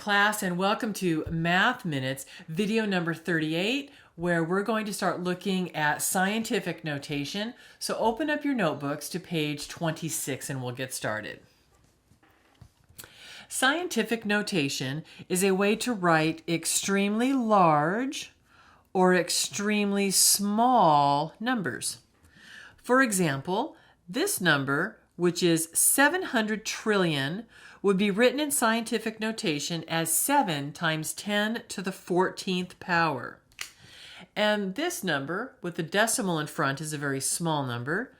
class, and welcome to Math Minutes, video number 38, where we're going to start looking at scientific notation. So open up your notebooks to page 26 and we'll get started. Scientific notation is a way to write extremely large or extremely small numbers. For example, this number, which is 700 trillion, would be written in scientific notation as 7 times 10 to the 14th power. And this number, with the decimal in front, is a very small number,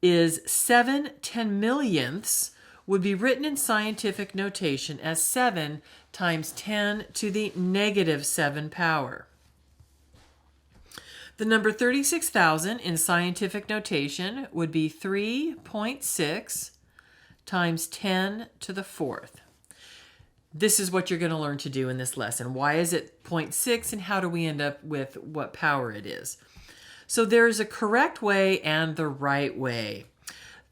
is 7 10,000,000ths, would be written in scientific notation as 7 times 10 to the negative 7 power. The number 36,000 in scientific notation would be 3.6 times 10 to the 4th. This is what you're going to learn to do in this lesson. Why is it 0.6 and how do we end up with what power it is? So there's a correct way and the right way.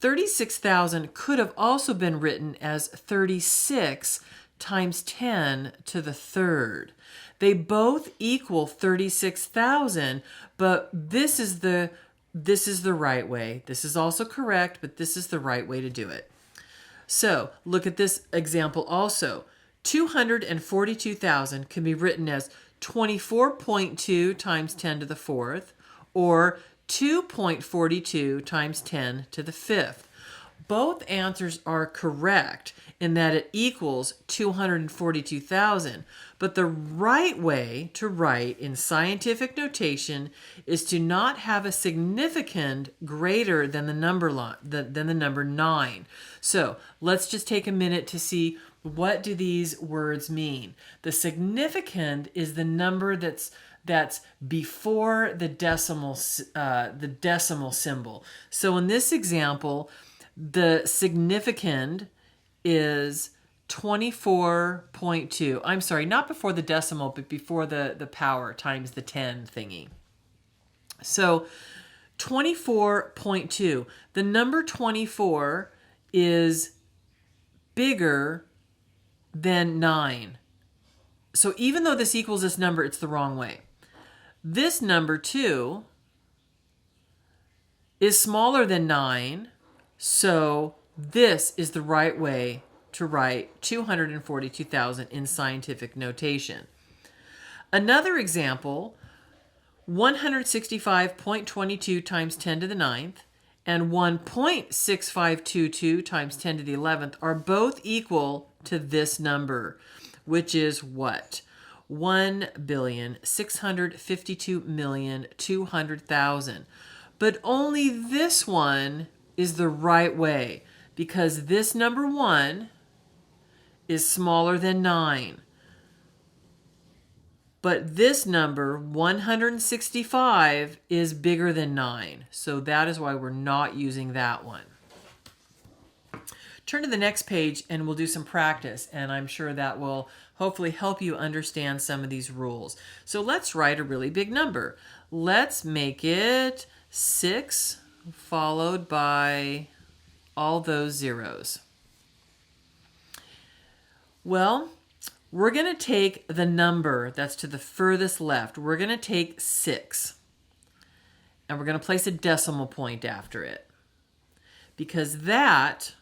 36,000 could have also been written as 36 times 10 to the 3rd. They both equal 36,000, but this is the right way. This is also correct, but this is the right way to do it. So look at this example also. 242,000 can be written as 24.2 times 10 to the 4th or 2.42 times 10 to the 5th. Both answers are correct in that it equals 242,000, but the right way to write in scientific notation is to not have a significand greater than the number 9. So let's just take a minute to see what do these words mean. The significand is the number that's before the decimal symbol. So in this example, the significand is 24.2. I'm sorry, not before the decimal, but before the power times the 10 thingy. So 24.2. The number 24 is bigger than 9. So even though this equals this number, it's the wrong way. This number 2 is smaller than 9. So this is the right way to write 242,000 in scientific notation. Another example, 165.22 times 10 to the 9th and 1.6522 times 10 to the 11th are both equal to this number, which is what? 1,652,200,000. But only this one is the right way because this number 1 is smaller than 9. But this number, 165, is bigger than 9. So that is why we're not using that one. Turn to the next page and we'll do some practice, and I'm sure that will hopefully help you understand some of these rules. So let's write a really big number. Let's make it 6 followed by all those zeros. Well, we're going to take the number that's to the furthest left. We're going to take 6, and we're going to place a decimal point after it because that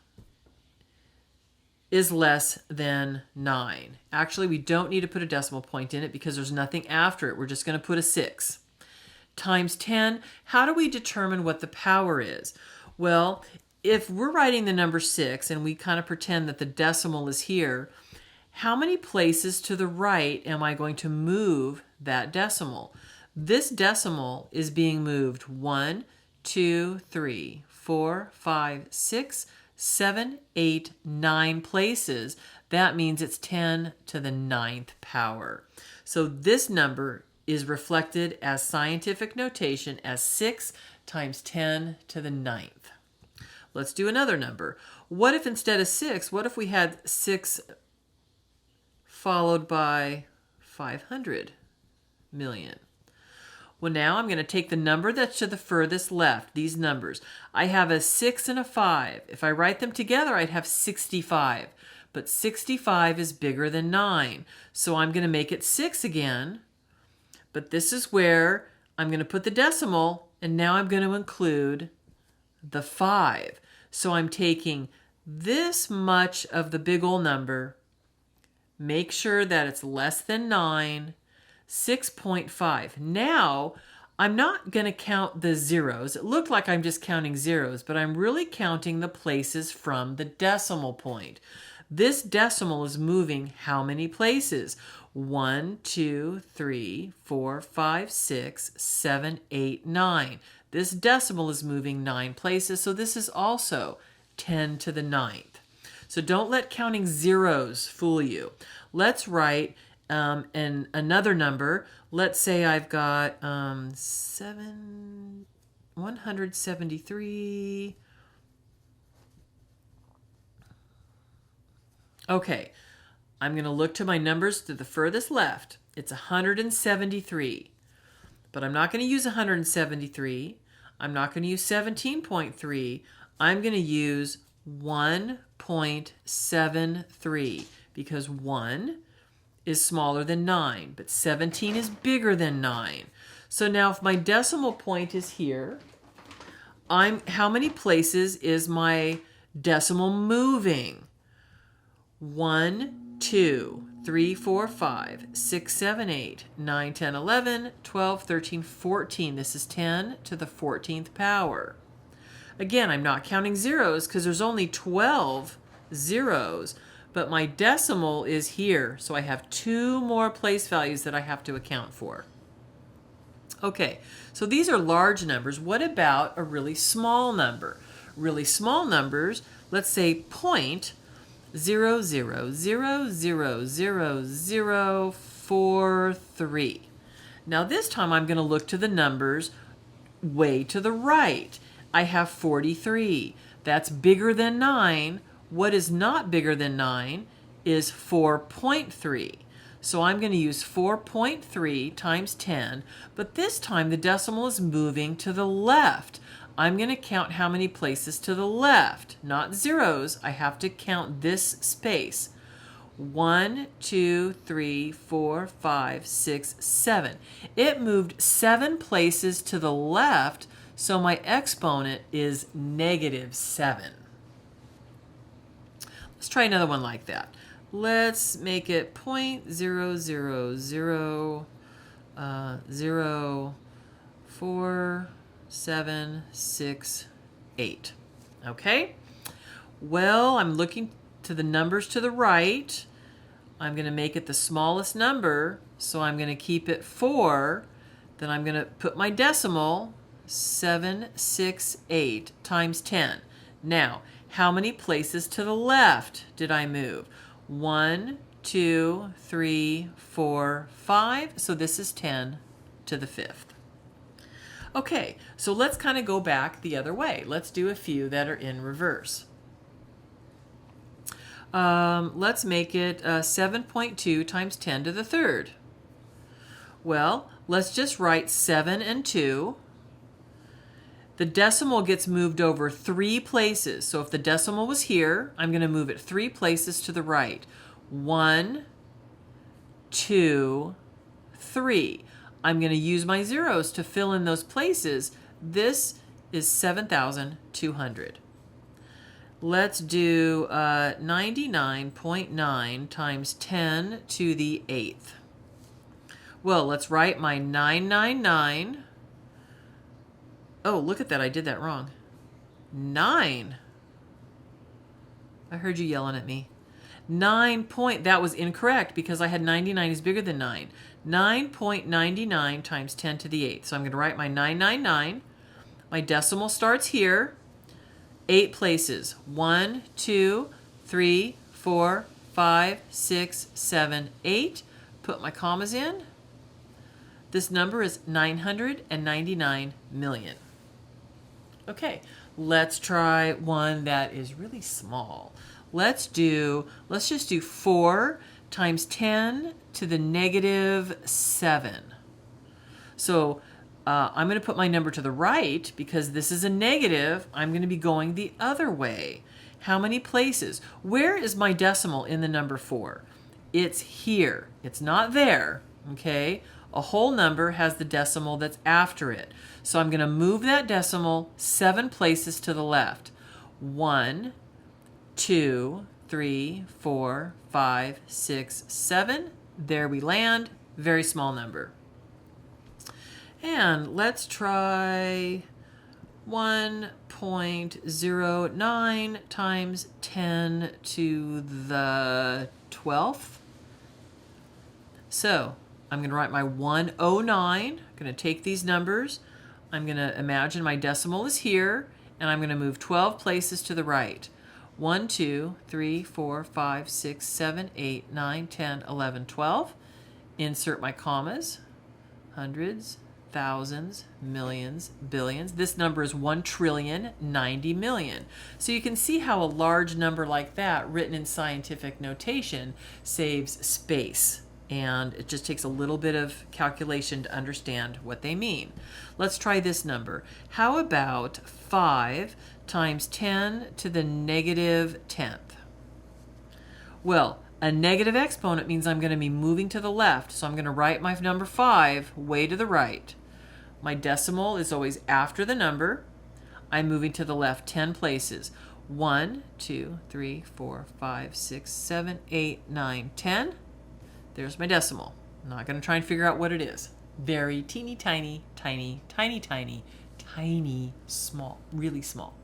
is less than 9. Actually, we don't need to put a decimal point in it because there's nothing after it. We're just going to put a 6. Times 10, how do we determine what the power is? Well, if we're writing the number 6 and we kind of pretend that the decimal is here, how many places to the right am I going to move that decimal? This decimal is being moved 1, 2, 3, 4, 5, 6, 7, 8, 9 places. That means it's 10 to the 9th power. So this number is reflected as scientific notation as 6 times 10 to the 9th. Let's do another number. What if instead of 6, what if we had 6 followed by 500 million? Well, now I'm going to take the number that's to the furthest left, these numbers. I have a 6 and a 5. If I write them together, I'd have 65. but 65 is bigger than 9. So I'm going to make it 6 again, but this is where I'm going to put the decimal, and now I'm going to include the 5. So I'm taking this much of the big old number, make sure that it's less than 9, 6.5. Now, I'm not going to count the zeros. It looked like I'm just counting zeros, but I'm really counting the places from the decimal point. This decimal is moving how many places? 1, 2, 3, 4, 5, 6, 7, 8, 9. This decimal is moving 9 places, so this is also 10 to the 9th. So don't let counting zeros fool you. Let's write another number. Let's say I've got 173. Okay, I'm going to look to my numbers to the furthest left. It's 173. But I'm not going to use 173. I'm not going to use 17.3. I'm going to use 1.73 because 1 is smaller than 9, but 17 is bigger than 9. So now if my decimal point is here, how many places is my decimal moving? 1, 2, 3, 4, 5, 6, 7, 8, 9, 10, 11, 12, 13, 14. This is 10 to the 14th power. Again, I'm not counting zeros because there's only 12 zeros, but my decimal is here, so I have 2 more place values that I have to account for. Okay, so these are large numbers. What about a really small number? Really small numbers, let's say 0.00000043. Now this time I'm going to look to the numbers way to the right. I have 43. That's bigger than 9. What is not bigger than 9 is 4.3. So I'm going to use 4.3 times 10, but this time the decimal is moving to the left. I'm going to count how many places to the left, not zeros. I have to count this space. 1, 2, 3, 4, 5, 6, 7. It moved 7 places to the left, so my exponent is -7. Let's try another one like that. Let's make it 0.000047768. Okay? Well, I'm looking to the numbers to the right. I'm going to make it the smallest number, so I'm going to keep it 4. Then I'm going to put my decimal, 768 times 10. Now, how many places to the left did I move? 1, 2, 3, 4, 5. So this is 10 to the 5th. Okay, so let's kind of go back the other way. Let's do a few that are in reverse. Let's make it 7.2 times 10 to the 3rd. Well, let's just write 7 and 2. The decimal gets moved over 3 places. So if the decimal was here, I'm going to move it 3 places to the right. 1, 2, 3. I'm going to use my zeros to fill in those places. This is 7,200. Let's do 99.9 times 10 to the 8th. Well, let's write my 999. Oh, look at that. I did that wrong. 9. I heard you yelling at me. 9 point. That was incorrect because I had 99 is bigger than 9. 9.99 times 10 to the 8th. So I'm going to write my 999. My decimal starts here. 8 places. 1, 2, 3, 4, 5, 6, 7, 8. Put my commas in. This number is 999 million. Okay, let's try one that is really small. Let's just do 4 times 10 to the -7. So I'm going to put my number to the right because this is a negative. I'm going to be going the other way. How many places? Where is my decimal in the number 4? It's here. It's not there, okay? A whole number has the decimal that's after it. So I'm going to move that decimal 7 places to the left. 1, 2, 3, 4, 5, 6, 7. There we land. Very small number. And let's try 1.09 times 10 to the 12th. So I'm going to write my 109. I'm going to take these numbers. I'm going to imagine my decimal is here, and I'm going to move 12 places to the right. 1, 2, 3, 4, 5, 6, 7, 8, 9, 10, 11, 12. Insert my commas. Hundreds, thousands, millions, billions. This number is 1,090,000,000,000. So you can see how a large number like that, written in scientific notation, saves space. And it just takes a little bit of calculation to understand what they mean. Let's try this number. How about 5 times 10 to the negative 10th? Well, a negative exponent means I'm going to be moving to the left, so I'm going to write my number 5 way to the right. My decimal is always after the number. I'm moving to the left 10 places. 1, 2, 3, 4, 5, 6, 7, 8, 9, 10. There's my decimal. I'm not going to try and figure out what it is. Very teeny tiny, tiny, tiny, tiny, tiny, small, really small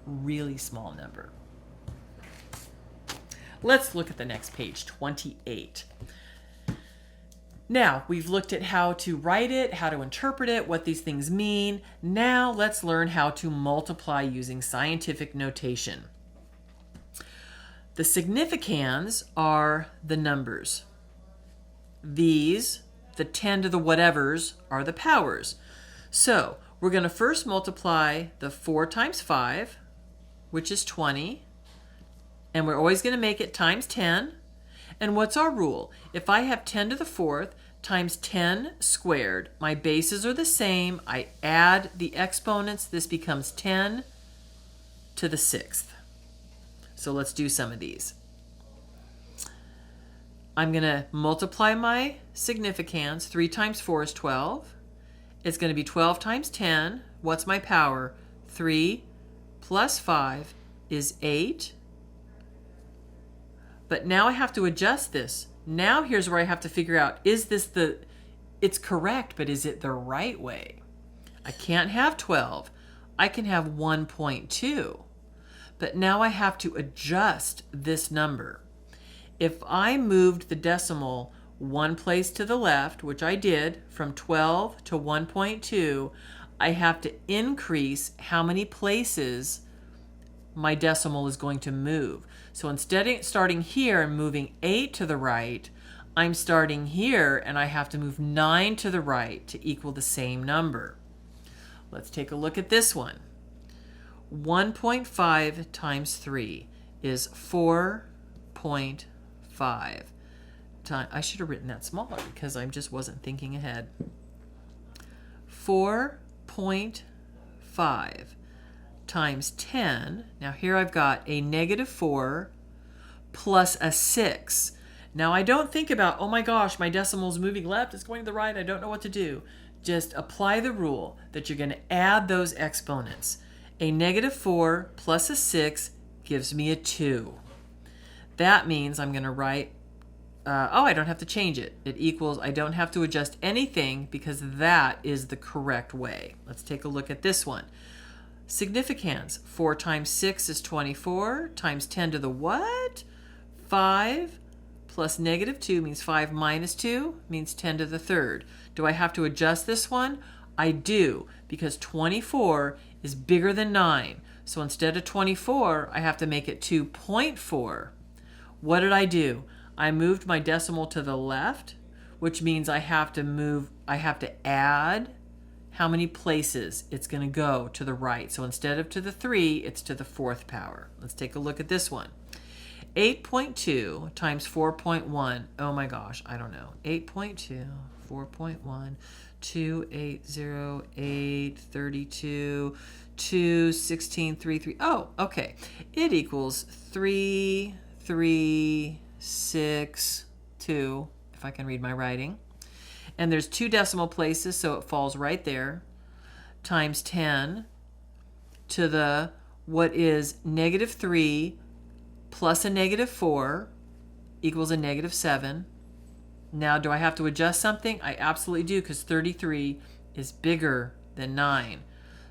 number. Let's look at the next page, 28. Now, we've looked at how to write it, how to interpret it, what these things mean. Now, let's learn how to multiply using scientific notation. The significans are the numbers. These, the 10 to the whatevers, are the powers. So, we're going to first multiply the 4 times 5, which is 20. And we're always going to make it times 10. And what's our rule? If I have 10 to the 4th times 10 squared, my bases are the same. I add the exponents. This becomes 10 to the 6th. So let's do some of these. I'm going to multiply my significans. 3 times 4 is 12. It's going to be 12 times 10. What's my power? 3 plus 5 is 8. But now I have to adjust this. Now here's where I have to figure out, is this it's correct, but is it the right way? I can't have 12. I can have 1.2. But now I have to adjust this number. If I moved the decimal 1 place to the left, which I did, from 12 to 1.2, I have to increase how many places my decimal is going to move. So instead of starting here and moving 8 to the right, I'm starting here and I have to move 9 to the right to equal the same number. Let's take a look at this one. 1.5 times 3 is 4.5. I should have written that smaller because I just wasn't thinking ahead. 4.5 times 10. Now here I've got a negative 4 plus a 6. Now I don't think about, oh my gosh, my decimal's moving left, it's going to the right, I don't know what to do. Just apply the rule that you're going to add those exponents. A negative 4 plus a 6 gives me a 2. That means I'm going to write, I don't have to change it. It equals, I don't have to adjust anything because that is the correct way. Let's take a look at this one. Significance, 4 times 6 is 24, times 10 to the what? 5 plus negative 2 means 5 minus 2 means 10 to the 3rd. Do I have to adjust this one? I do, because 24 is bigger than 9. So instead of 24, I have to make it 2.4. What did I do? I moved my decimal to the left, which means I have to add how many places it's going to go to the right. So instead of to the 3, it's to the 4th power. Let's take a look at this one. 8.2 times 4.1. Oh my gosh, I don't know. 8.2, 4.1, 280, 832, 2, 16, 3, 3. Oh, okay. It equals 3, 3, 6, 2, if I can read my writing. And there's 2 decimal places, so it falls right there, times 10 to the, what is negative 3 plus a negative 4 equals a negative 7. Now, do I have to adjust something? I absolutely do, because 33 is bigger than 9.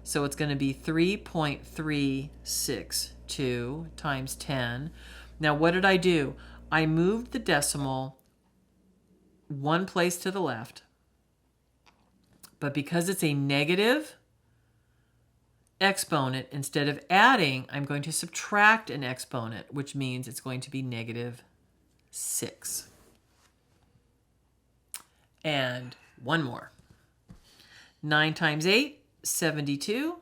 So it's going to be 3.362 times 10. Now, what did I do? I moved the decimal 1 place to the left. But because it's a negative exponent, instead of adding, I'm going to subtract an exponent, which means it's going to be negative 6. And one more. 9 times 8, 72,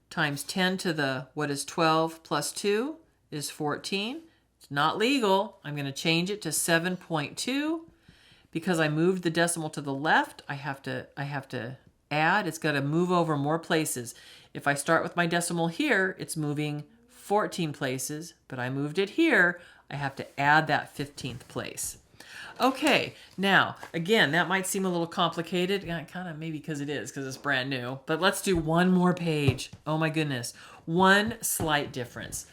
times 10 to the, what is 12 plus 2 is 14. It's not legal. I'm going to change it to 7.2. Because I moved the decimal to the left, I have to add. It's got to move over more places. If I start with my decimal here, it's moving 14 places, but I moved it here, I have to add that 15th place. Okay, now, again, that might seem a little complicated. Yeah, kind of maybe because it is, because it's brand new. But let's do one more page. Oh my goodness. One slight difference.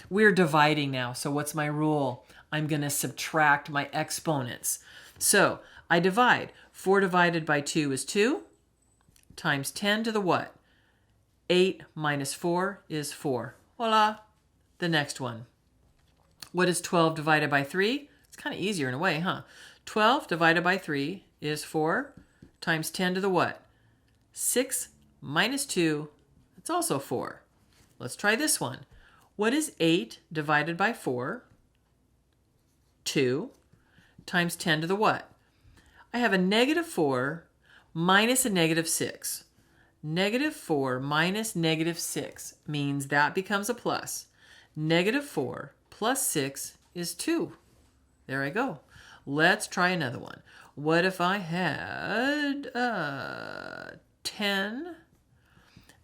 We're dividing now, so what's my rule? I'm going to subtract my exponents. So I divide. 4 divided by 2 is 2 times 10 to the what? 8 minus 4 is 4. Voila. The next one. What is 12 divided by 3? It's kind of easier in a way, huh? 12 divided by 3 is 4 times 10 to the what? 6 minus 2, it's also 4. Let's try this one. What is 8 divided by 4? 2 times 10 to the what? I have a negative 4 minus a negative 6. Negative 4 minus negative 6 means that becomes a plus. Negative 4 plus 6 is 2. There I go. Let's try another one. What if I had 10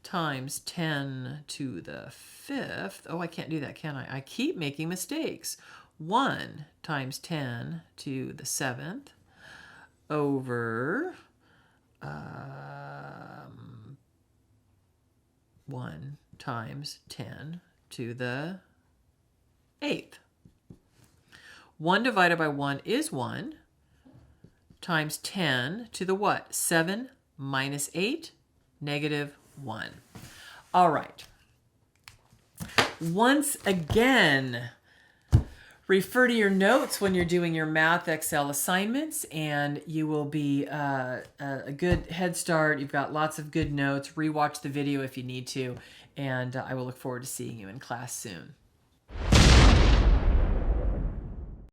times 10 to the 5th? Oh, I can't do that, can I? I keep making mistakes. 1 times 10 to the 7th over 1 times 10 to the 8th. 1 divided by 1 is 1 times 10 to the what? 7 minus 8, negative 1. All right. Once again, refer to your notes when you're doing your Math Excel assignments, and you will be a good head start. You've got lots of good notes. Rewatch the video if you need to, and I will look forward to seeing you in class soon.